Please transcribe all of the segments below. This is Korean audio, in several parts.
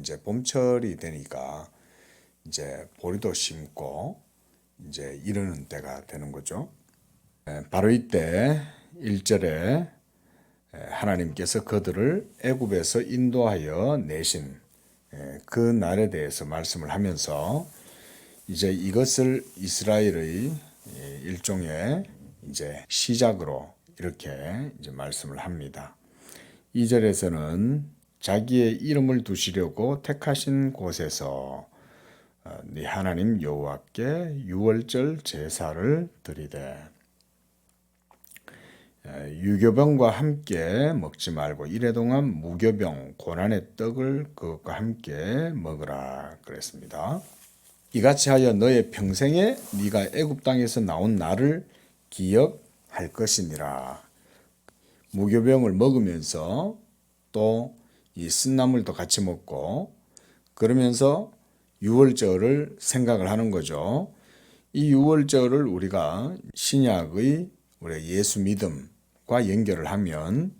이제 봄철이 되니까 이제 보리도 심고 이제 이러는 때가 되는 거죠. 바로 이때 1절에 하나님께서 그들을 애굽에서 인도하여 내신 그 날에 대해서 말씀을 하면서 이제 이것을 이스라엘의 일종의 이제 시작으로 이렇게 이제 말씀을 합니다. 2절에서는 자기의 이름을 두시려고 택하신 곳에서 네 하나님 여호와께 유월절 제사를 드리되 유교병과 함께 먹지 말고 이래동안 무교병 고난의 떡을 그것과 함께 먹으라 그랬습니다. 이같이 하여 너의 평생에 네가 애굽 땅에서 나온 날을 기억할 것이니라. 무교병을 먹으면서 또 이 쓴나물도 같이 먹고 그러면서 유월절을 생각을 하는 거죠. 이 유월절을 우리가 신약의 우리 예수 믿음과 연결을 하면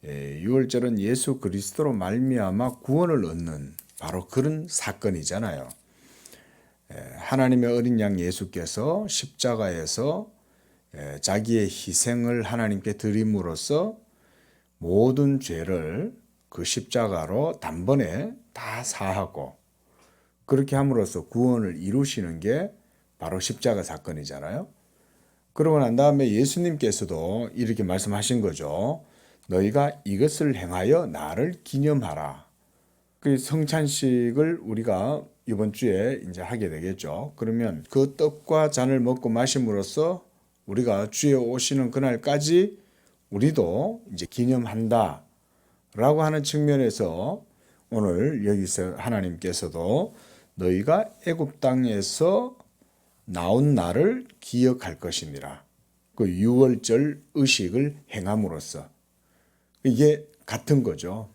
유월절은 예수 그리스도로 말미암아 구원을 얻는 바로 그런 사건이잖아요. 하나님의 어린 양 예수께서 십자가에서 자기의 희생을 하나님께 드림으로써 모든 죄를 그 십자가로 단번에 다 사하고 그렇게 함으로써 구원을 이루시는 게 바로 십자가 사건이잖아요. 그러고 난 다음에 예수님께서도 이렇게 말씀하신 거죠. 너희가 이것을 행하여 나를 기념하라. 그 성찬식을 우리가 이번 주에 이제 하게 되겠죠. 그러면 그 떡과 잔을 먹고 마심으로써 우리가 주에 오시는 그날까지 우리도 이제 기념한다. 라고 하는 측면에서 오늘 여기서 하나님께서도 너희가 애굽 땅에서 나온 날을 기억할 것이니라. 그 유월절 의식을 행함으로써 이게 같은 거죠.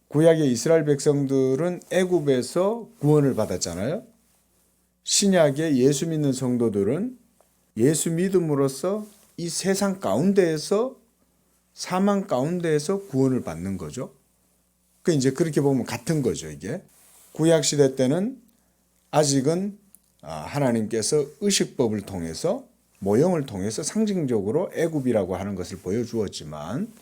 구약의 이스라엘 백성들은 애굽에서 구원을 받았잖아요. 신약의 예수 믿는 성도들은 예수 믿음으로써 이 세상 가운데에서 사망 가운데에서 구원을 받는 거죠. 그 이제 그렇게 보면 같은 거죠, 이게. 구약 시대 때는 아직은 하나님께서 의식법을 통해서 모형을 통해서 상징적으로 애굽이라고 하는 것을 보여주었지만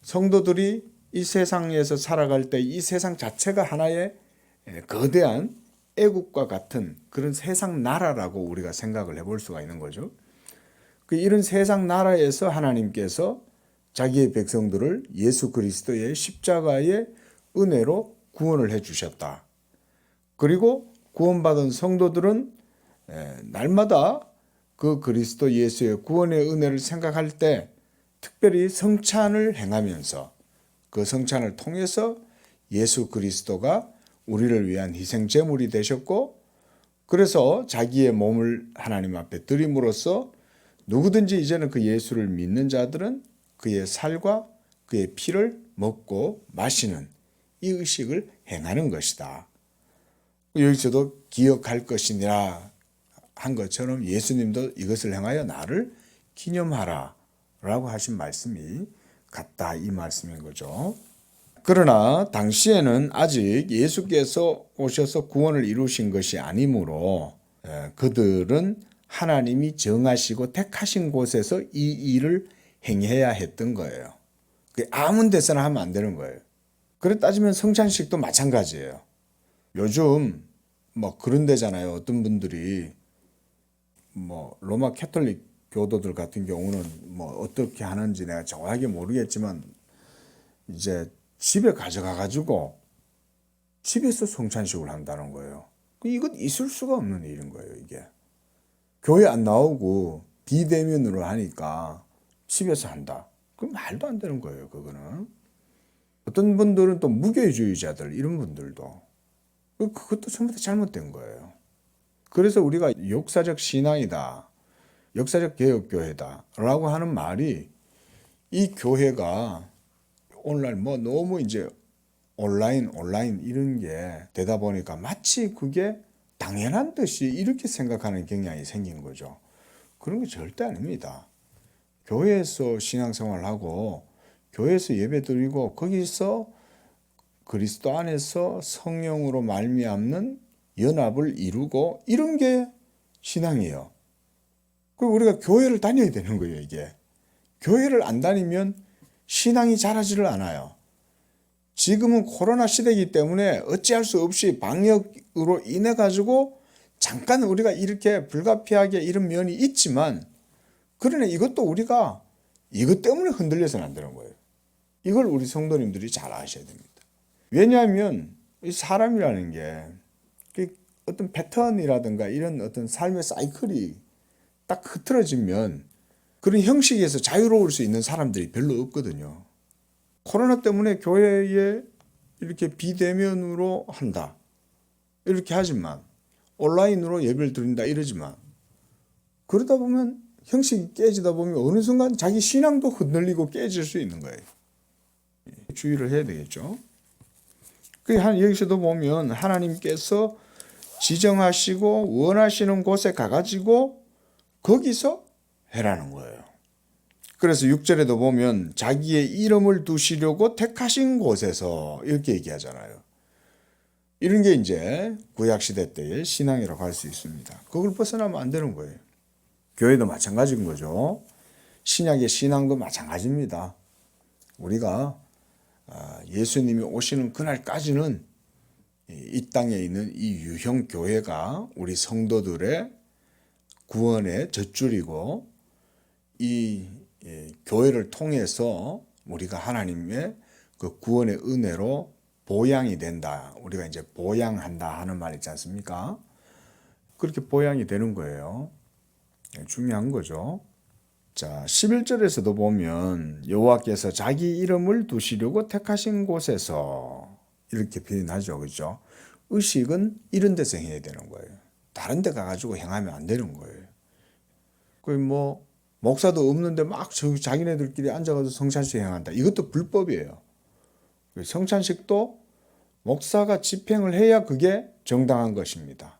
성도들이 이 세상에서 살아갈 때 이 세상 자체가 하나의 거대한 애굽과 같은 그런 세상 나라라고 우리가 생각을 해볼 수가 있는 거죠. 이런 세상 나라에서 하나님께서 자기의 백성들을 예수 그리스도의 십자가의 은혜로 구원을 해 주셨다. 그리고 구원받은 성도들은 날마다 그 그리스도 예수의 구원의 은혜를 생각할 때 특별히 성찬을 행하면서 그 성찬을 통해서 예수 그리스도가 우리를 위한 희생 제물이 되셨고 그래서 자기의 몸을 하나님 앞에 드림으로써 누구든지 이제는 그 예수를 믿는 자들은 그의 살과 그의 피를 먹고 마시는 이 의식을 행하는 것이다. 여기서도 기억할 것이니라 한 것처럼 예수님도 이것을 행하여 나를 기념하라 라고 하신 말씀이 같다 이 말씀인 거죠. 그러나 당시에는 아직 예수께서 오셔서 구원을 이루신 것이 아니므로 그들은 하나님이 정하시고 택하신 곳에서 이 일을 행해야 했던 거예요. 아무 데서나 하면 안 되는 거예요. 그래 따지면 성찬식도 마찬가지예요. 요즘 뭐 그런 데잖아요. 어떤 분들이 뭐 로마 캐톨릭 교도들 같은 경우는 뭐 어떻게 하는지 내가 정확하게 모르겠지만 이제 집에 가져가 가지고 집에서 성찬식을 한다는 거예요. 이건 있을 수가 없는 일인 거예요, 이게. 교회 안 나오고 비대면으로 하니까 집에서 한다. 그건 말도 안 되는 거예요, 그거는. 어떤 분들은 또 무교주의자들, 이런 분들도. 그것도 전부 다 잘못된 거예요. 그래서 우리가 역사적 신앙이다, 역사적 개혁교회다, 라고 하는 말이 이 교회가 오늘날 뭐 너무 이제 온라인 이런 게 되다 보니까 마치 그게 당연한 듯이 이렇게 생각하는 경향이 생긴 거죠. 그런 게 절대 아닙니다. 교회에서 신앙생활을 하고 교회에서 예배 드리고 거기서 그리스도 안에서 성령으로 말미암는 연합을 이루고 이런 게 신앙이에요. 그리고 우리가 교회를 다녀야 되는 거예요, 이게. 교회를 안 다니면 신앙이 자라지를 않아요. 지금은 코로나 시대이기 때문에 어찌할 수 없이 방역으로 인해 가지고 잠깐 우리가 이렇게 불가피하게 이런 면이 있지만, 그러나 이것도 우리가 이것 때문에 흔들려서는 안 되는 거예요. 이걸 우리 성도님들이 잘 아셔야 됩니다. 왜냐하면 이 사람이라는 게 어떤 패턴이라든가 이런 어떤 삶의 사이클이 딱 흐트러지면 그런 형식에서 자유로울 수 있는 사람들이 별로 없거든요. 코로나 때문에 교회에 이렇게 비대면으로 한다, 이렇게 하지만 온라인으로 예배를 드린다 이러지만, 그러다 보면 형식이 깨지다 보면 어느 순간 자기 신앙도 흔들리고 깨질 수 있는 거예요. 주의를 해야 되겠죠. 여기서도 보면 하나님께서 지정하시고 원하시는 곳에 가가지고 거기서 해라는 거예요. 그래서 6절에도 보면 자기의 이름을 두시려고 택하신 곳에서 이렇게 얘기하잖아요. 이런 게 이제 구약시대 때의 신앙이라고 할 수 있습니다. 그걸 벗어나면 안 되는 거예요. 교회도 마찬가지인 거죠. 신약의 신앙도 마찬가지입니다. 우리가 예수님이 오시는 그날까지는 이 땅에 있는 이 유형 교회가 우리 성도들의 구원의 젖줄이고, 이 교회를 통해서 우리가 하나님의 그 구원의 은혜로 보양이 된다. 우리가 이제 보양한다 하는 말 있지 않습니까? 그렇게 보양이 되는 거예요. 중요한 거죠. 자, 11절에서도 보면 여호와께서 자기 이름을 두시려고 택하신 곳에서 이렇게 표현하죠. 그렇죠? 의식은 이런 데서 해야 되는 거예요. 다른 데 가가지고 행하면 안 되는 거예요. 목사도 없는데 막 자기네들끼리 앉아가지고 성찬식 행한다. 이것도 불법이에요. 성찬식도 목사가 집행을 해야 그게 정당한 것입니다.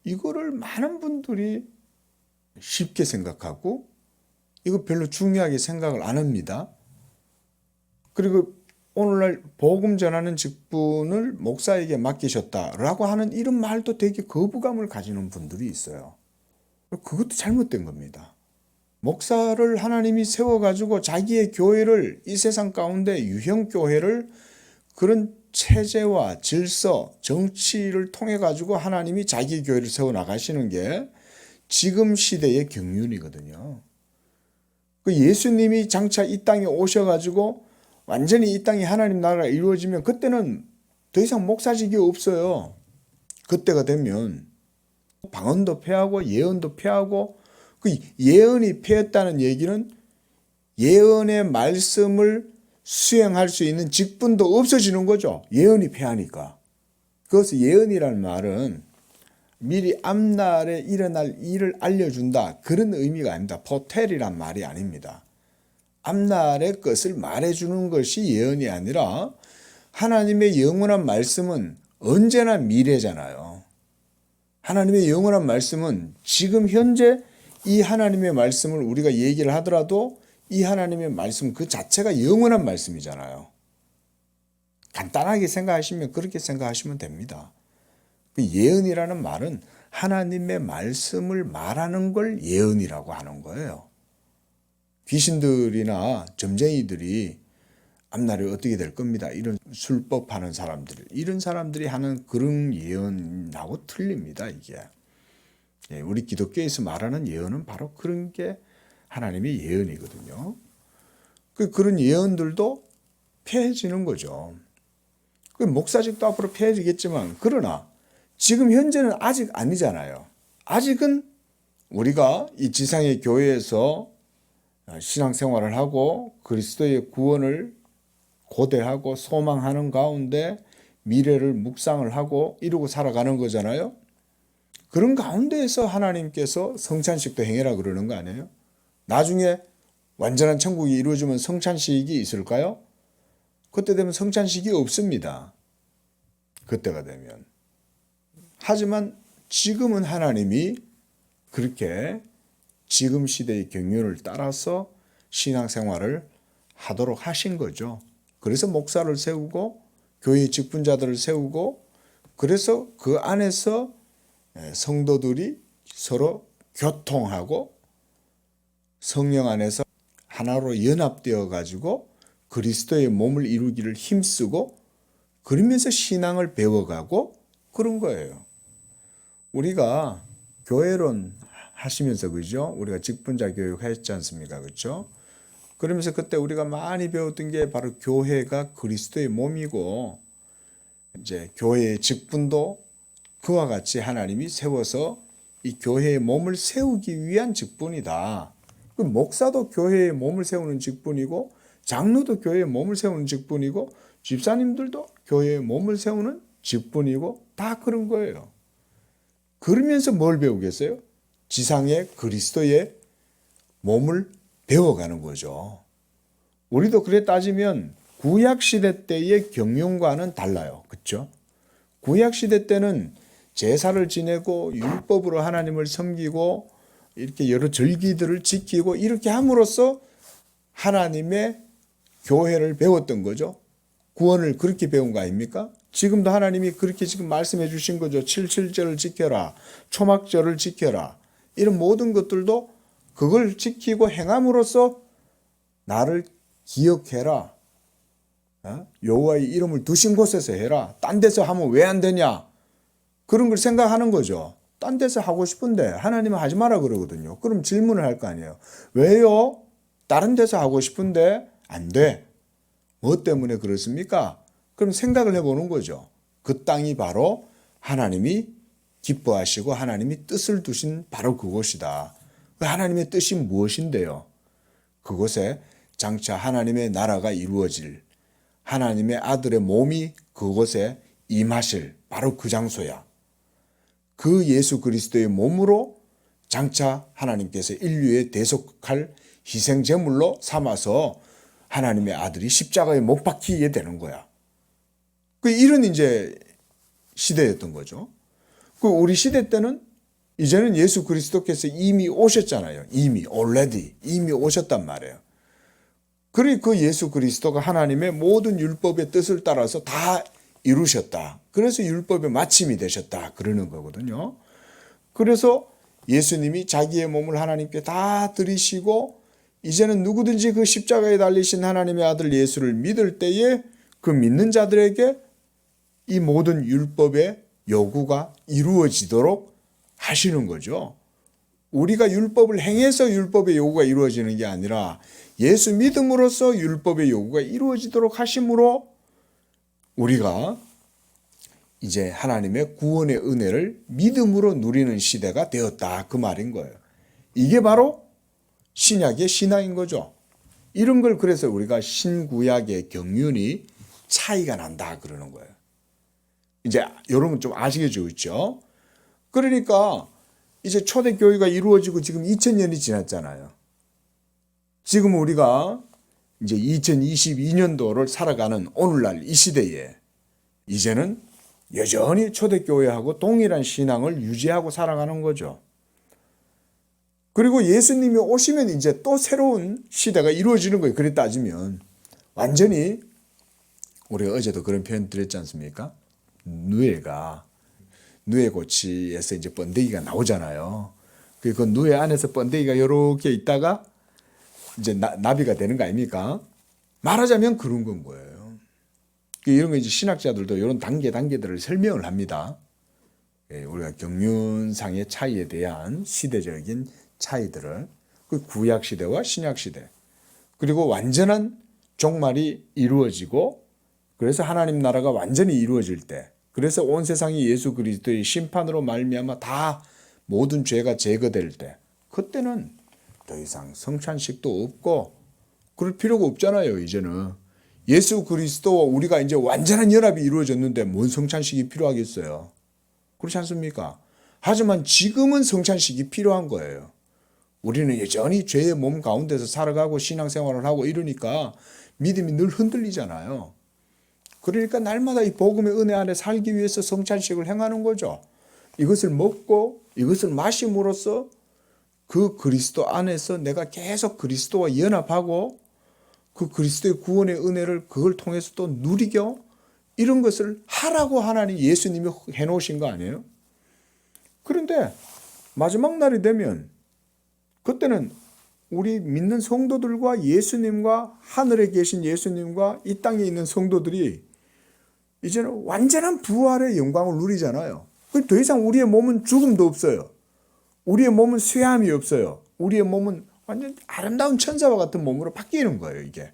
이거를 많은 분들이 쉽게 생각하고 이거 별로 중요하게 생각을 안 합니다. 그리고 오늘날 복음 전하는 직분을 목사에게 맡기셨다라고 하는 이런 말도 되게 거부감을 가지는 분들이 있어요. 그것도 잘못된 겁니다. 목사를 하나님이 세워가지고 자기의 교회를, 이 세상 가운데 유형 교회를 그런 체제와 질서, 정치를 통해 가지고 하나님이 자기 교회를 세워 나가시는 게 지금 시대의 경륜이거든요. 예수님이 장차 이 땅에 오셔가지고 완전히 이 땅에 하나님 나라가 이루어지면 그때는 더 이상 목사직이 없어요. 그때가 되면 방언도 폐하고 예언도 폐하고, 그 예언이 폐했다는 얘기는 예언의 말씀을 수행할 수 있는 직분도 없어지는 거죠. 예언이 폐하니까. 그것은 예언이라는 말은 미리 앞날에 일어날 일을 알려준다, 그런 의미가 아닙니다. 포텔이란 말이 아닙니다. 앞날의 것을 말해주는 것이 예언이 아니라 하나님의 영원한 말씀은 언제나 미래잖아요. 하나님의 영원한 말씀은 지금 현재 이 하나님의 말씀을 우리가 얘기를 하더라도 이 하나님의 말씀 그 자체가 영원한 말씀이잖아요. 간단하게 생각하시면 그렇게 생각하시면 됩니다. 예언이라는 말은 하나님의 말씀을 말하는 걸 예언이라고 하는 거예요. 귀신들이나 점쟁이들이 앞날이 어떻게 될 겁니다, 이런 술법하는 사람들, 이런 사람들이 하는 그런 예언하고 틀립니다. 이게 우리 기독교에서 말하는 예언은 바로 그런 게 하나님의 예언이거든요. 그런 예언들도 폐해지는 거죠. 목사직도 앞으로 폐해지겠지만, 그러나 지금 현재는 아직 아니잖아요. 아직은 우리가 이 지상의 교회에서 신앙생활을 하고 그리스도의 구원을 고대하고 소망하는 가운데 미래를 묵상을 하고 이루고 살아가는 거잖아요. 그런 가운데에서 하나님께서 성찬식도 행해라 그러는 거 아니에요? 나중에 완전한 천국이 이루어지면 성찬식이 있을까요? 그때 되면 성찬식이 없습니다. 그때가 되면. 하지만 지금은 하나님이 그렇게 지금 시대의 경륜을 따라서 신앙생활을 하도록 하신 거죠. 그래서 목사를 세우고 교회 직분자들을 세우고 그래서 그 안에서 성도들이 서로 교통하고 성령 안에서 하나로 연합되어 가지고 그리스도의 몸을 이루기를 힘쓰고 그러면서 신앙을 배워가고 그런 거예요. 우리가 교회론 하시면서 그죠? 우리가 직분자 교육 했지 않습니까? 그렇죠? 그러면서 그때 우리가 많이 배웠던 게 바로 교회가 그리스도의 몸이고 이제 교회의 직분도 그와 같이 하나님이 세워서 이 교회의 몸을 세우기 위한 직분이다. 그 목사도 교회의 몸을 세우는 직분이고 장로도 교회의 몸을 세우는 직분이고 집사님들도 교회의 몸을 세우는 직분이고 다 그런 거예요. 그러면서 뭘 배우겠어요? 지상의 그리스도의 몸을 배워가는 거죠. 우리도 그래 따지면 구약시대 때의 경륜과는 달라요. 그렇죠? 구약시대 때는 제사를 지내고 율법으로 하나님을 섬기고 이렇게 여러 절기들을 지키고 이렇게 함으로써 하나님의 교회를 배웠던 거죠. 구원을 그렇게 배운 거 아닙니까? 지금도 하나님이 그렇게 지금 말씀해 주신 거죠. 칠칠절을 지켜라. 초막절을 지켜라. 이런 모든 것들도 그걸 지키고 행함으로써 나를 기억해라. 여호와의 이름을 두신 곳에서 해라. 딴 데서 하면 왜 안 되냐? 그런 걸 생각하는 거죠. 딴 데서 하고 싶은데 하나님은 하지 마라 그러거든요. 그럼 질문을 할 거 아니에요. 왜요? 다른 데서 하고 싶은데 안 돼. 뭐 때문에 그렇습니까? 그럼 생각을 해보는 거죠. 그 땅이 바로 하나님이 기뻐하시고 하나님이 뜻을 두신 바로 그곳이다. 하나님의 뜻이 무엇인데요? 그곳에 장차 하나님의 나라가 이루어질 하나님의 아들의 몸이 그곳에 임하실 바로 그 장소야. 그 예수 그리스도의 몸으로 장차 하나님께서 인류에 대속할 희생제물로 삼아서 하나님의 아들이 십자가에 못 박히게 되는 거야. 이런 이제 시대였던 거죠. 우리 시대 때는 이제는 예수 그리스도께서 이미 오셨잖아요. 이미 오셨단 말이에요. 그리고 그 예수 그리스도가 하나님의 모든 율법의 뜻을 따라서 다 이루셨다. 그래서 율법의 마침이 되셨다. 그러는 거거든요. 그래서 예수님이 자기의 몸을 하나님께 다 드리시고 이제는 누구든지 그 십자가에 달리신 하나님의 아들 예수를 믿을 때에 그 믿는 자들에게 이 모든 율법의 요구가 이루어지도록 하시는 거죠. 우리가 율법을 행해서 율법의 요구가 이루어지는 게 아니라 예수 믿음으로써 율법의 요구가 이루어지도록 하심으로 우리가 이제 하나님의 구원의 은혜를 믿음으로 누리는 시대가 되었다. 그 말인 거예요. 이게 바로 신약의 신앙인 거죠. 이런 걸 그래서 우리가 신구약의 경륜이 차이가 난다 그러는 거예요. 이제 이런 건 좀 아시겠죠, 그렇죠? 그러니까 이제 초대교회가 이루어지고 지금 2000년이 지났잖아요. 지금 우리가 이제 2022년도를 살아가는 오늘날 이 시대에 이제는 여전히 초대교회하고 동일한 신앙을 유지하고 살아가는 거죠. 그리고 예수님이 오시면 이제 또 새로운 시대가 이루어지는 거예요. 그래 따지면 완전히 우리가 어제도 그런 표현 드렸지 않습니까? 누에고치에서 이제 번데기가 나오잖아요. 그 누에 안에서 번데기가 이렇게 있다가 이제 나비가 되는 거 아닙니까? 말하자면 그런 건 거예요. 이런 거 이제 신학자들도 이런 단계들을 설명을 합니다. 우리가 경륜상의 차이에 대한 시대적인 차이들을 그 구약 시대와 신약 시대 그리고 완전한 종말이 이루어지고 그래서 하나님 나라가 완전히 이루어질 때 그래서 온 세상이 예수 그리스도의 심판으로 말미암아 다 모든 죄가 제거될 때 그때는 더 이상 성찬식도 없고 그럴 필요가 없잖아요. 이제는 예수 그리스도와 우리가 이제 완전한 연합이 이루어졌는데 뭔 성찬식이 필요하겠어요. 그렇지 않습니까? 하지만 지금은 성찬식이 필요한 거예요. 우리는 여전히 죄의 몸 가운데서 살아가고 신앙생활을 하고 이러니까 믿음이 늘 흔들리잖아요. 그러니까 날마다 이 복음의 은혜 안에 살기 위해서 성찬식을 행하는 거죠. 이것을 먹고 이것을 마심으로써 그 그리스도 안에서 내가 계속 그리스도와 연합하고 그 그리스도의 구원의 은혜를 그걸 통해서 또 누리겨 이런 것을 하라고 하나님 예수님이 해놓으신 거 아니에요? 그런데 마지막 날이 되면 그때는 우리 믿는 성도들과 예수님과 하늘에 계신 예수님과 이 땅에 있는 성도들이 이제는 완전한 부활의 영광을 누리잖아요. 더 이상 우리의 몸은 죽음도 없어요. 우리의 몸은 쇠함이 없어요. 우리의 몸은 완전 아름다운 천사와 같은 몸으로 바뀌는 거예요, 이게.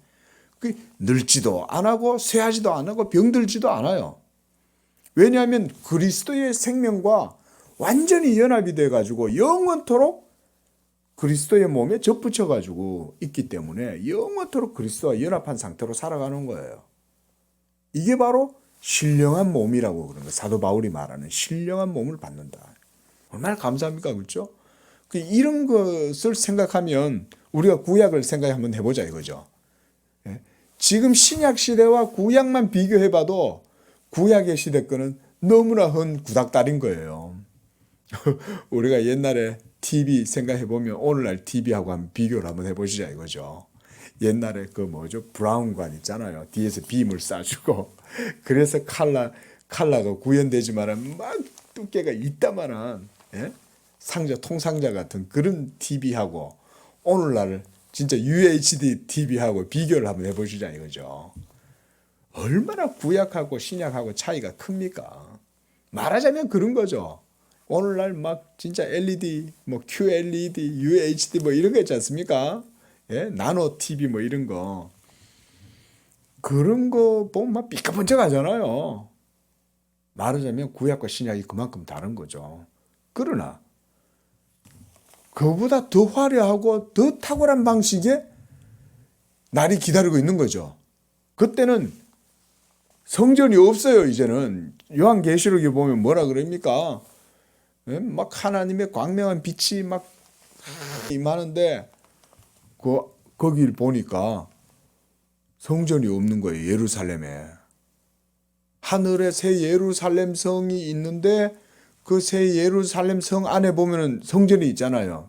늙지도 안 하고 쇠하지도 안 하고 병들지도 않아요. 왜냐하면 그리스도의 생명과 완전히 연합이 돼가지고 영원토록 그리스도의 몸에 접붙여가지고 있기 때문에 영원토록 그리스도와 연합한 상태로 살아가는 거예요. 이게 바로 신령한 몸이라고 그러는 거예요. 사도 바울이 말하는 신령한 몸을 받는다. 얼마나 감사합니까? 그렇죠? 이런 것을 생각하면 우리가 구약을 생각 한번 해보자 이거죠. 지금 신약 시대와 구약만 비교해봐도 구약의 시대 거는 너무나 헌 구닥다리인 거예요. 우리가 옛날에 TV 생각해보면 오늘날 TV하고 한번 비교를 한번 해보시자 이거죠. 옛날에 브라운관 있잖아요. 뒤에서 빔을 쏴주고 그래서 칼라가 구현되지만 막 두께가 이따만한 상자 통상자 같은 그런 TV하고 오늘날 진짜 UHD TV하고 비교를 한번 해보시자 이거죠. 얼마나 구약하고 신약하고 차이가 큽니까? 말하자면 그런 거죠. 오늘날 막 진짜 LED, QLED, UHD 이런 거 있지 않습니까? 나노 TV 이런 거. 그런 거 보면 막 삐까번쩍하잖아요. 말하자면 구약과 신약이 그만큼 다른 거죠. 그러나 그보다 더 화려하고 더 탁월한 방식의 날이 기다리고 있는 거죠. 그때는 성전이 없어요. 이제는 요한계시록에 보면 뭐라 그럽니까? 막 하나님의 광명한 빛이 막 임하는데 거기를 보니까 성전이 없는 거예요. 예루살렘에. 하늘에 새 예루살렘 성이 있는데 그 새 예루살렘 성 안에 보면은 성전이 있잖아요.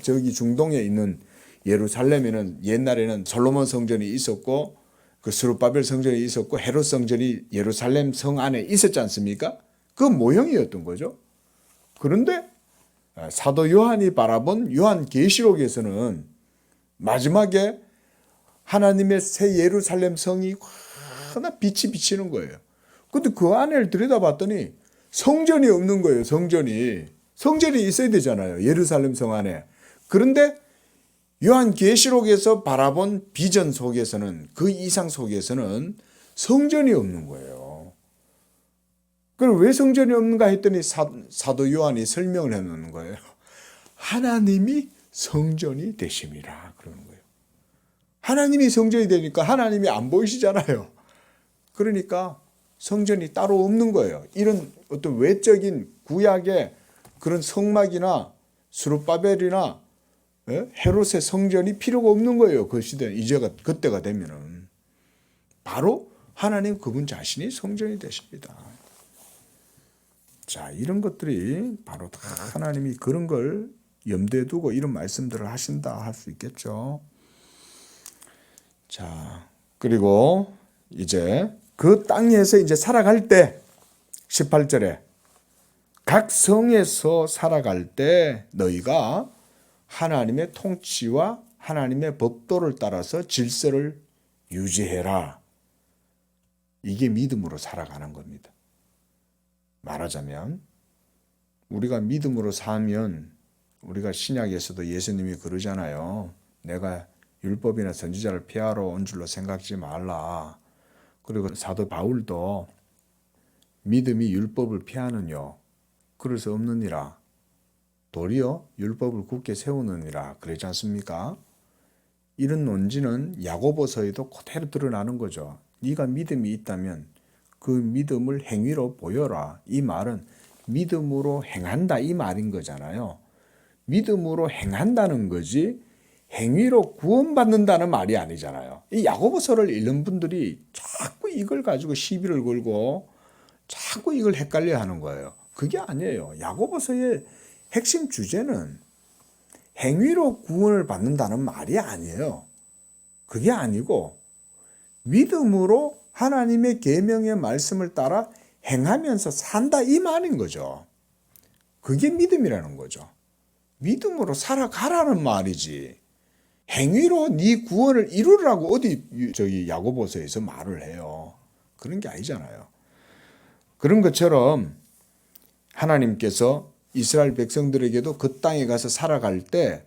저기 중동에 있는 예루살렘에는 옛날에는 솔로몬 성전이 있었고 그 스룹바벨 성전이 있었고 헤롯 성전이 예루살렘 성 안에 있었지 않습니까? 그 모형이었던 거죠. 그런데 사도 요한이 바라본 요한계시록에서는 마지막에 하나님의 새 예루살렘 성이 하나 빛이 비치는 거예요. 근데 그 안을 들여다봤더니 성전이 없는 거예요. 성전이 있어야 되잖아요. 예루살렘 성 안에. 그런데 요한계시록에서 바라본 비전 속에서는 그 이상 속에서는 성전이 없는 거예요. 그럼 왜 성전이 없는가 했더니 사도 요한이 설명을 해놓는 거예요. 하나님이 성전이 되심이라 그러는 거예요. 하나님이 성전이 되니까 하나님이 안 보이시잖아요. 그러니까 성전이 따로 없는 거예요. 이런 어떤 외적인 구약의 그런 성막이나 스룹바벨이나 헤롯의 성전이 필요가 없는 거예요. 그 시대 그때가 되면은 바로 하나님 그분 자신이 성전이 되십니다. 자, 이런 것들이 바로 다 하나님이 그런 걸 염두에 두고 이런 말씀들을 하신다 할 수 있겠죠. 자, 그리고 이제 그 땅에서 이제 살아갈 때 18절에 각 성에서 살아갈 때 너희가 하나님의 통치와 하나님의 법도를 따라서 질서를 유지해라. 이게 믿음으로 살아가는 겁니다. 말하자면 우리가 믿음으로 살면 우리가 신약에서도 예수님이 그러잖아요. 내가 율법이나 선지자를 폐하러 온 줄로 생각지 말라. 그리고 사도 바울도 믿음이 율법을 폐하느뇨 그럴 수 없느니라. 도리어 율법을 굳게 세우느니라 그러지 않습니까? 이런 논지는 야고보서에도 그대로 드러나는 거죠. 네가 믿음이 있다면 그 믿음을 행위로 보여라. 이 말은 믿음으로 행한다 이 말인 거잖아요. 믿음으로 행한다는 거지 행위로 구원받는다는 말이 아니잖아요. 이 야고보서를 읽는 분들이 자꾸 이걸 가지고 시비를 걸고 자꾸 이걸 헷갈려 하는 거예요. 그게 아니에요. 야고보서의 핵심 주제는 행위로 구원을 받는다는 말이 아니에요. 그게 아니고 믿음으로 하나님의 계명의 말씀을 따라 행하면서 산다 이 말인 거죠. 그게 믿음이라는 거죠. 믿음으로 살아가라는 말이지. 행위로 네 구원을 이루라고 어디 저기 야고보서에서 말을 해요. 그런 게 아니잖아요. 그런 것처럼 하나님께서 이스라엘 백성들에게도 그 땅에 가서 살아갈 때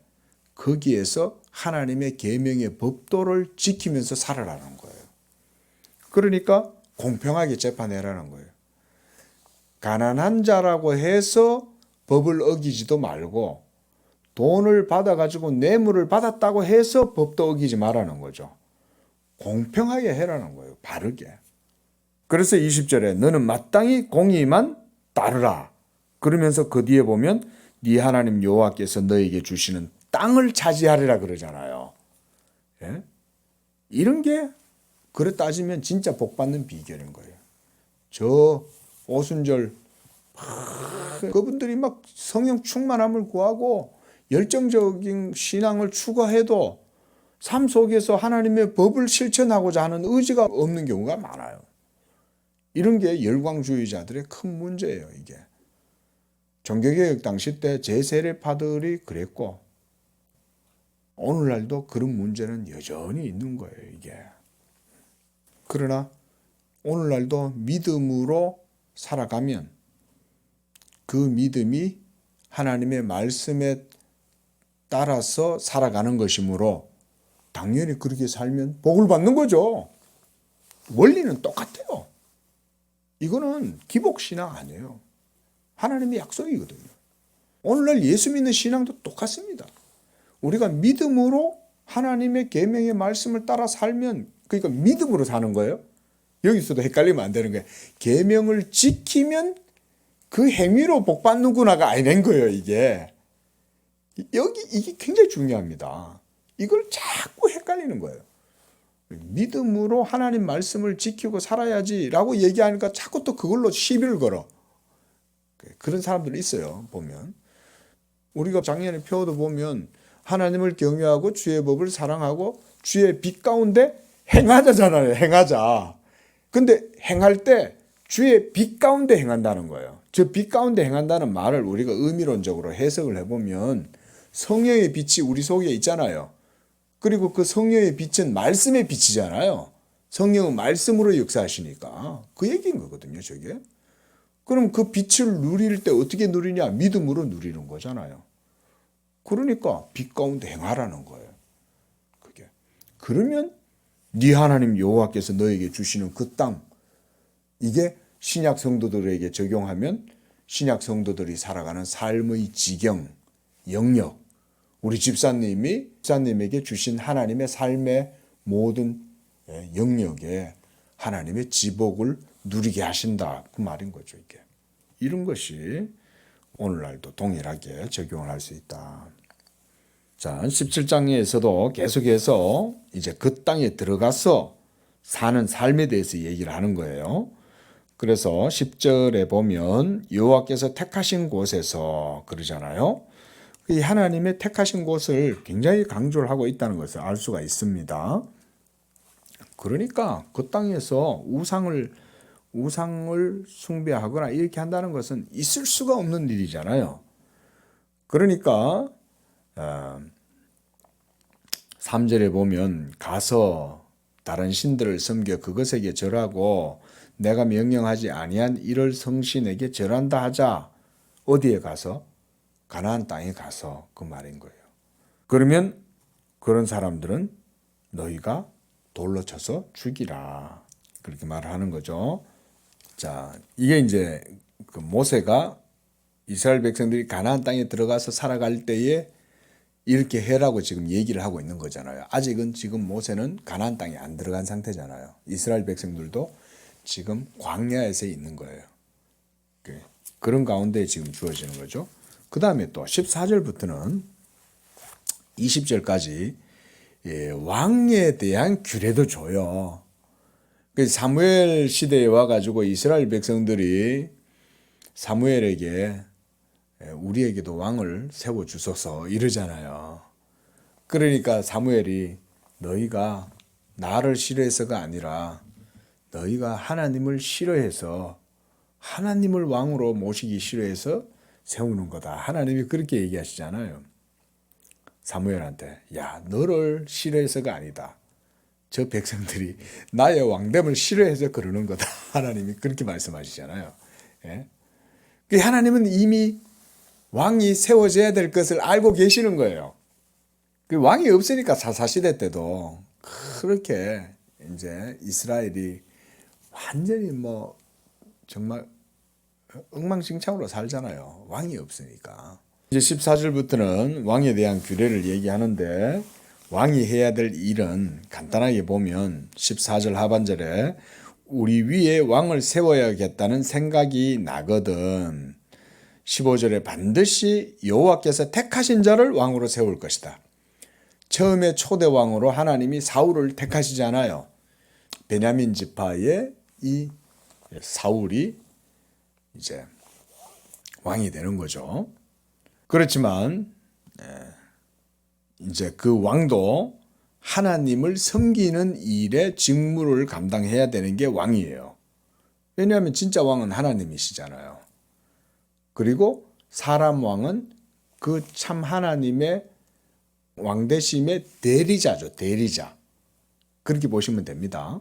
거기에서 하나님의 계명의 법도를 지키면서 살아라는 거예요. 그러니까 공평하게 재판해라는 거예요. 가난한 자라고 해서 법을 어기지도 말고 돈을 받아가지고 뇌물을 받았다고 해서 법도 어기지 말라는 거죠. 공평하게 해라는 거예요. 바르게. 그래서 20절에 너는 마땅히 공의만 따르라. 그러면서 그 뒤에 보면 네 하나님 여호와께서 너에게 주시는 땅을 차지하리라 그러잖아요. 예? 이런 게 그래 따지면 진짜 복 받는 비결인 거예요. 저 오순절 그분들이 막 성령 충만함을 구하고 열정적인 신앙을 추구해도 삶 속에서 하나님의 법을 실천하고자 하는 의지가 없는 경우가 많아요. 이런 게 열광주의자들의 큰 문제예요. 이게 종교개혁 당시 때 제세례파들이 그랬고 오늘날도 그런 문제는 여전히 있는 거예요. 이게 그러나 오늘날도 믿음으로 살아가면 그 믿음이 하나님의 말씀에 따라서 살아가는 것이므로 당연히 그렇게 살면 복을 받는 거죠. 원리는 똑같아요. 이거는 기복신앙 아니에요. 하나님의 약속이거든요. 오늘날 예수 믿는 신앙도 똑같습니다. 우리가 믿음으로 하나님의 계명의 말씀을 따라 살면 그러니까 믿음으로 사는 거예요. 여기서도 헷갈리면 안 되는 거예요. 계명을 지키면 그 행위로 복 받는구나가 아닌 거예요. 이게 이게 굉장히 중요합니다. 이걸 자꾸 헷갈리는 거예요. 믿음으로 하나님 말씀을 지키고 살아야지라고 얘기하니까 자꾸 또 그걸로 시비를 걸어. 그런 사람들이 있어요. 보면 우리가 작년에 표도 보면 하나님을 경외하고 주의 법을 사랑하고 주의 빛 가운데 행하자잖아요. 행하자. 근데 행할 때 주의 빛 가운데 행한다는 거예요. 저 빛 가운데 행한다는 말을 우리가 의미론적으로 해석을 해보면 성령의 빛이 우리 속에 있잖아요. 그리고 그 성령의 빛은 말씀의 빛이잖아요. 성령은 말씀으로 역사하시니까 그 얘기인 거거든요. 저게. 그럼 그 빛을 누릴 때 어떻게 누리냐? 믿음으로 누리는 거잖아요. 그러니까 빛 가운데 행하라는 거예요. 그게. 그러면 네 하나님 여호와께서 너에게 주시는 그 땅, 이게 신약 성도들에게 적용하면 신약 성도들이 살아가는 삶의 지경, 영역, 우리 집사님에게 주신 하나님의 삶의 모든 영역에 하나님의 지복을 누리게 하신다. 그 말인 거죠, 이게. 이런 것이 오늘날도 동일하게 적용을 할 수 있다. 자, 17장에서도 계속해서 이제 그 땅에 들어가서 사는 삶에 대해서 얘기를 하는 거예요. 그래서 10절에 보면 여호와께서 택하신 곳에서 그러잖아요. 이 하나님의 택하신 곳을 굉장히 강조를 하고 있다는 것을 알 수가 있습니다. 그러니까 그 땅에서 우상을 숭배하거나 이렇게 한다는 것은 있을 수가 없는 일이잖아요. 그러니까 3절에 보면 가서 다른 신들을 섬겨 그것에게 절하고 내가 명령하지 아니한 이를 성신에게 절한다 하자. 어디에 가서? 가나안 땅에 가서 그 말인 거예요. 그러면 그런 사람들은 너희가 돌로 쳐서 죽이라. 그렇게 말을 하는 거죠. 자, 이게 이제 그 모세가 이스라엘 백성들이 가나안 땅에 들어가서 살아갈 때에 이렇게 해라고 지금 얘기를 하고 있는 거잖아요. 아직은 지금 모세는 가나안 땅에 안 들어간 상태잖아요. 이스라엘 백성들도 지금 광야에서 있는 거예요. 그런 가운데 지금 주어지는 거죠. 그 다음에 또 14절부터는 20절까지 왕에 대한 규례도 줘요. 사무엘 시대에 와가지고 이스라엘 백성들이 사무엘에게 우리에게도 왕을 세워주소서 이러잖아요. 그러니까 사무엘이 너희가 나를 싫어해서가 아니라 너희가 하나님을 싫어해서 하나님을 왕으로 모시기 싫어해서 세우는 거다. 하나님이 그렇게 얘기하시잖아요. 사무엘한테 야 너를 싫어해서가 아니다. 저 백성들이 나의 왕됨을 싫어해서 그러는 거다. 하나님이 그렇게 말씀하시잖아요. 예? 하나님은 이미 왕이 세워져야 될 것을 알고 계시는 거예요. 그 왕이 없으니까 사사시대 때도 그렇게 이제 이스라엘이 완전히 뭐 정말 엉망진창으로 살잖아요. 왕이 없으니까. 이제 14절부터는 왕에 대한 규례를 얘기하는데 왕이 해야 될 일은 간단하게 보면 14절 하반절에 우리 위에 왕을 세워야겠다는 생각이 나거든. 15절에 반드시 여호와께서 택하신 자를 왕으로 세울 것이다. 처음에 초대 왕으로 하나님이 사울을 택하시잖아요. 베냐민 지파의 이 사울이 이제 왕이 되는 거죠. 그렇지만 이제 그 왕도 하나님을 섬기는 일에 직무를 감당해야 되는 게 왕이에요. 왜냐하면 진짜 왕은 하나님이시잖아요. 그리고 사람 왕은 그 참 하나님의 왕대심의 대리자죠. 대리자. 그렇게 보시면 됩니다.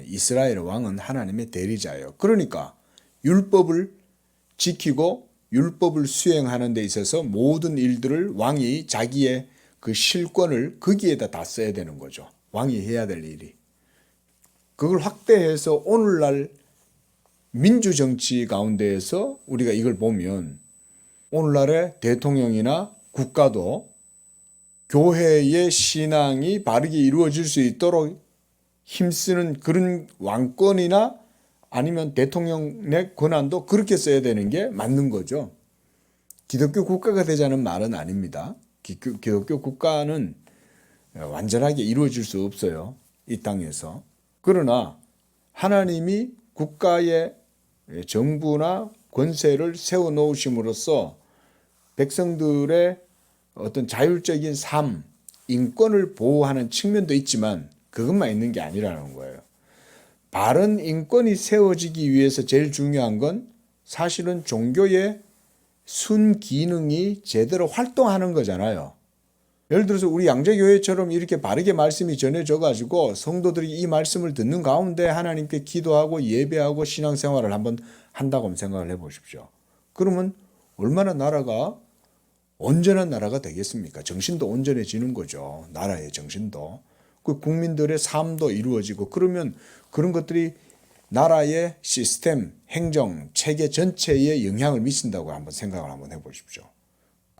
이스라엘 왕은 하나님의 대리자예요. 그러니까 율법을 지키고 율법을 수행하는 데 있어서 모든 일들을 왕이 자기의 그 실권을 거기에다 다 써야 되는 거죠. 왕이 해야 될 일이. 그걸 확대해서 오늘날 민주정치 가운데에서 우리가 이걸 보면 오늘날의 대통령이나 국가도 교회의 신앙이 바르게 이루어질 수 있도록 힘쓰는 그런 왕권이나 아니면 대통령의 권한도 그렇게 써야 되는 게 맞는 거죠. 기독교 국가가 되자는 말은 아닙니다. 기독교 국가는 완전하게 이루어질 수 없어요. 이 땅에서. 그러나 하나님이 국가의 정부나 권세를 세워놓으심으로써 백성들의 어떤 자율적인 삶, 인권을 보호하는 측면도 있지만 그것만 있는 게 아니라는 거예요. 바른 인권이 세워지기 위해서 제일 중요한 건 사실은 종교의 순기능이 제대로 활동하는 거잖아요. 예를 들어서 우리 양재교회처럼 이렇게 바르게 말씀이 전해져 가지고 성도들이 이 말씀을 듣는 가운데 하나님께 기도하고 예배하고 신앙생활을 한번 한다고 생각을 해보십시오. 그러면 얼마나 나라가 온전한 나라가 되겠습니까? 정신도 온전해지는 거죠. 나라의 정신도. 그 국민들의 삶도 이루어지고 그러면 그런 것들이 나라의 시스템, 행정, 체계 전체에 영향을 미친다고 한번 생각을 한번 해보십시오.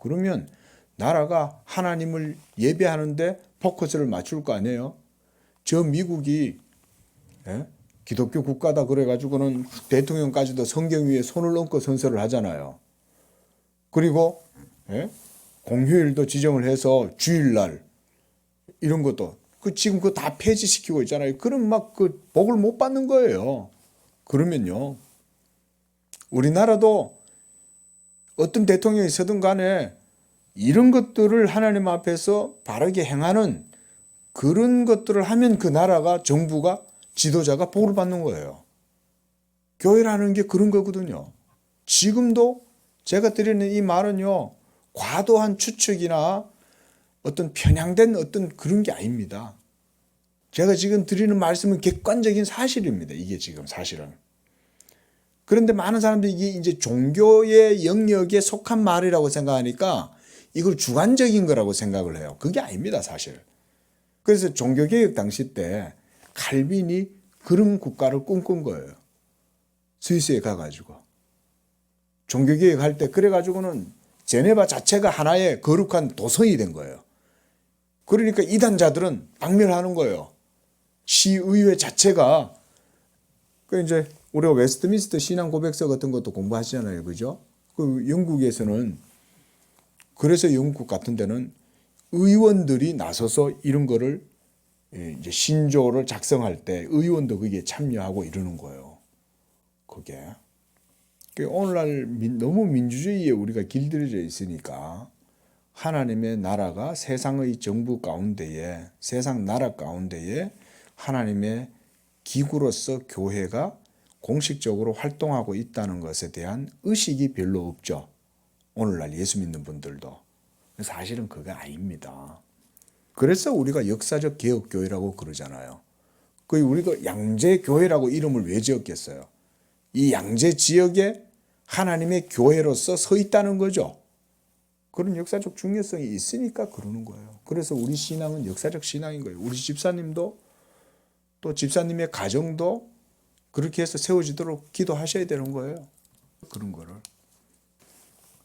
그러면 나라가 하나님을 예배하는데 포커스를 맞출 거 아니에요? 저 미국이 기독교 국가다 그래가지고는 대통령까지도 성경 위에 손을 얹고 선서를 하잖아요. 그리고 공휴일도 지정을 해서 주일날 이런 것도 지금 그거 다 폐지시키고 있잖아요. 그럼 막 그 복을 못 받는 거예요. 그러면요. 우리나라도 어떤 대통령이 서든 간에 이런 것들을 하나님 앞에서 바르게 행하는 그런 것들을 하면 그 나라가 정부가 지도자가 복을 받는 거예요. 교회라는 게 그런 거거든요. 지금도 제가 드리는 이 말은요. 과도한 추측이나 어떤 편향된 어떤 그런 게 아닙니다. 제가 지금 드리는 말씀은 객관적인 사실입니다. 이게 지금 사실은. 그런데 많은 사람들이 이게 이제 종교의 영역에 속한 말이라고 생각하니까 이걸 주관적인 거라고 생각을 해요. 그게 아닙니다, 사실. 그래서 종교개혁 당시 때 칼빈이 그런 국가를 꿈꾼 거예요. 스위스에 가가지고. 종교개혁 할 때 그래가지고는 제네바 자체가 하나의 거룩한 도성이 된 거예요. 그러니까 이단자들은 박멸하는 거예요. 시의회 자체가. 그 이제 우리가 웨스트민스터 신앙 고백서 같은 것도 공부하시잖아요. 그죠? 그 영국에서는 그래서 영국 같은 데는 의원들이 나서서 이런 거를 이제 신조를 작성할 때 의원도 거기에 참여하고 이러는 거예요. 그게. 오늘날 너무 민주주의에 우리가 길들여져 있으니까 하나님의 나라가 세상의 정부 가운데에, 세상 나라 가운데에 하나님의 기구로서 교회가 공식적으로 활동하고 있다는 것에 대한 의식이 별로 없죠. 오늘날 예수 믿는 분들도. 사실은 그게 아닙니다. 그래서 우리가 역사적 개혁교회라고 그러잖아요. 우리가 양재교회라고 이름을 왜 지었겠어요? 이 양재 지역에 하나님의 교회로서 서 있다는 거죠. 그런 역사적 중요성이 있으니까 그러는 거예요. 그래서 우리 신앙은 역사적 신앙인 거예요. 우리 집사님도 또 집사님의 가정도 그렇게 해서 세워지도록 기도하셔야 되는 거예요. 그런 거를.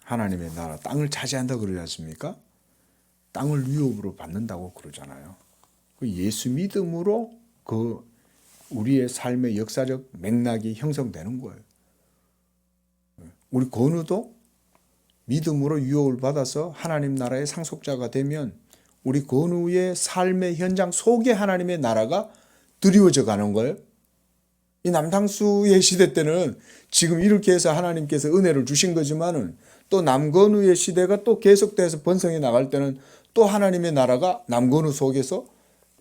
하나님의 나라, 땅을 차지한다 그러지 않습니까? 땅을 유업으로 받는다고 그러잖아요. 예수 믿음으로 우리의 삶의 역사적 맥락이 형성되는 거예요. 우리 건우도 믿음으로 유업을 받아서 하나님 나라의 상속자가 되면 우리 건우의 삶의 현장 속에 하나님의 나라가 드리워져 가는 거예요. 이 남탕수의 시대 때는 지금 이렇게 해서 하나님께서 은혜를 주신 거지만은 또 남건우의 시대가 또 계속돼서 번성해 나갈 때는 또 하나님의 나라가 남건우 속에서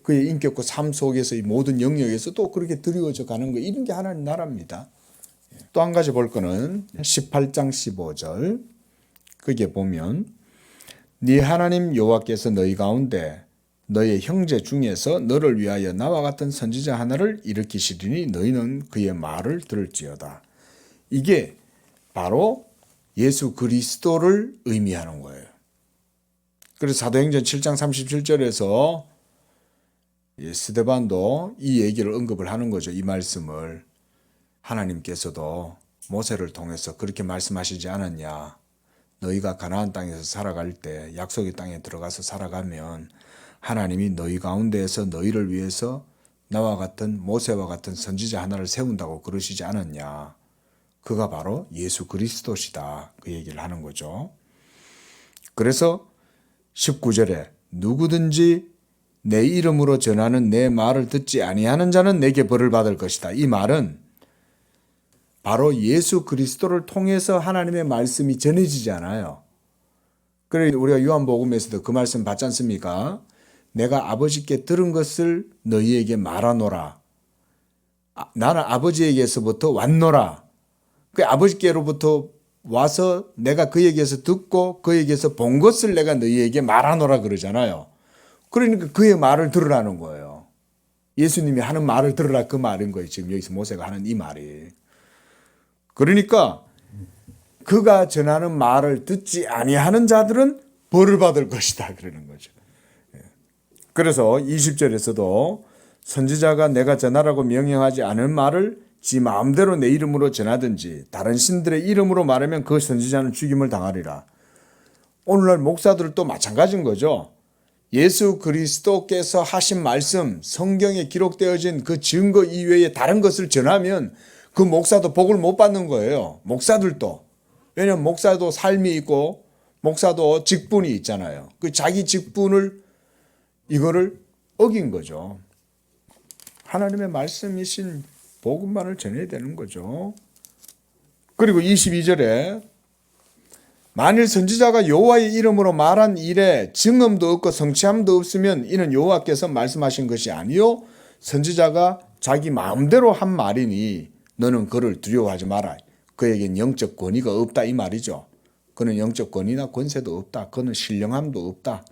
그의 인격과 삶 속에서 이 모든 영역에서 또 그렇게 드리워져 가는 거, 이런 게 하나님 나라입니다. 또 한 가지 볼 거는 18장 15절. 거기에 보면 네 하나님 여호와께서 너희 가운데 너의 형제 중에서 너를 위하여 나와 같은 선지자 하나를 일으키시리니 너희는 그의 말을 들을지어다. 이게 바로 예수 그리스도를 의미하는 거예요. 그래서 사도행전 7장 37절에서 스데반도 이 얘기를 언급을 하는 거죠. 이 말씀을 하나님께서도 모세를 통해서 그렇게 말씀하시지 않았냐. 너희가 가나안 땅에서 살아갈 때, 약속의 땅에 들어가서 살아가면 하나님이 너희 가운데에서 너희를 위해서 나와 같은 모세와 같은 선지자 하나를 세운다고 그러시지 않았냐. 그가 바로 예수 그리스도시다. 그 얘기를 하는 거죠. 그래서 19절에 누구든지 내 이름으로 전하는 내 말을 듣지 아니하는 자는 내게 벌을 받을 것이다. 이 말은 바로 예수 그리스도를 통해서 하나님의 말씀이 전해지잖아요. 그래 우리가 요한복음에서도 그 말씀 받지 않습니까? 내가 아버지께 들은 것을 너희에게 말하노라. 나는 아버지에게서부터 왔노라. 그 아버지께로부터 와서 내가 그에게서 듣고 그에게서 본 것을 내가 너희에게 말하노라 그러잖아요. 그러니까 그의 말을 들으라는 거예요. 예수님이 하는 말을 들으라, 그 말인 거예요. 지금 여기서 모세가 하는 이 말이. 그러니까 그가 전하는 말을 듣지 아니하는 자들은 벌을 받을 것이다 그러는 거죠. 그래서 20절에서도 선지자가 내가 전하라고 명령하지 않은 말을 지 마음대로 내 이름으로 전하든지 다른 신들의 이름으로 말하면 그 선지자는 죽임을 당하리라. 오늘날 목사들도 마찬가지인 거죠. 예수 그리스도께서 하신 말씀, 성경에 기록되어진 그 증거 이외에 다른 것을 전하면 그 목사도 복을 못 받는 거예요. 목사들도. 왜냐하면 목사도 삶이 있고 목사도 직분이 있잖아요. 그 자기 직분을 이거를 어긴 거죠. 하나님의 말씀이신 복음만을 전해야 되는 거죠. 그리고 22절에 만일 선지자가 여호와의 이름으로 말한 일에 증언도 없고 성취함도 없으면 이는 여호와께서 말씀하신 것이 아니요 선지자가 자기 마음대로 한 말이니 너는 그를 두려워하지 마라. 그에겐 영적 권위가 없다 이 말이죠. 그는 영적 권위나 권세도 없다. 그는 신령함도 없다.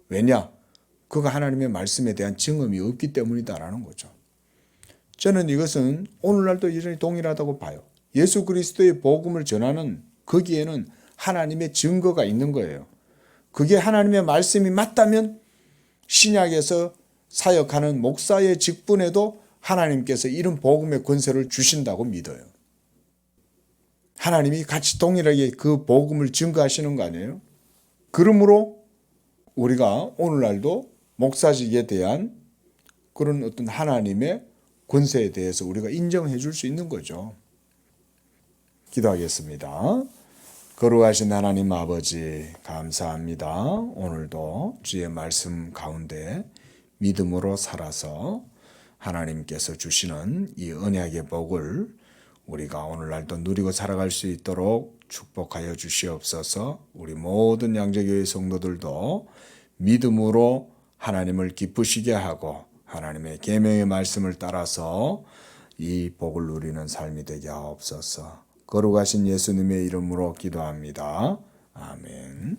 왜냐? 그가 하나님의 말씀에 대한 증언이 없기 때문이다라는 거죠. 저는 이것은 오늘날도 여전히 동일하다고 봐요. 예수 그리스도의 복음을 전하는 거기에는 하나님의 증거가 있는 거예요. 그게 하나님의 말씀이 맞다면 신약에서 사역하는 목사의 직분에도 하나님께서 이런 복음의 권세를 주신다고 믿어요. 하나님이 같이 동일하게 그 복음을 증거하시는 거 아니에요? 그러므로 우리가 오늘날도 목사직에 대한 그런 어떤 하나님의 권세에 대해서 우리가 인정해 줄 수 있는 거죠. 기도하겠습니다. 거룩하신 하나님 아버지 감사합니다. 오늘도 주의 말씀 가운데 믿음으로 살아서 하나님께서 주시는 이 언약의 복을 우리가 오늘날도 누리고 살아갈 수 있도록 축복하여 주시옵소서. 우리 모든 양재교회 성도들도 믿음으로 하나님을 기쁘시게 하고 하나님의 계명의 말씀을 따라서 이 복을 누리는 삶이 되게 하옵소서. 거룩하신 예수님의 이름으로 기도합니다. 아멘.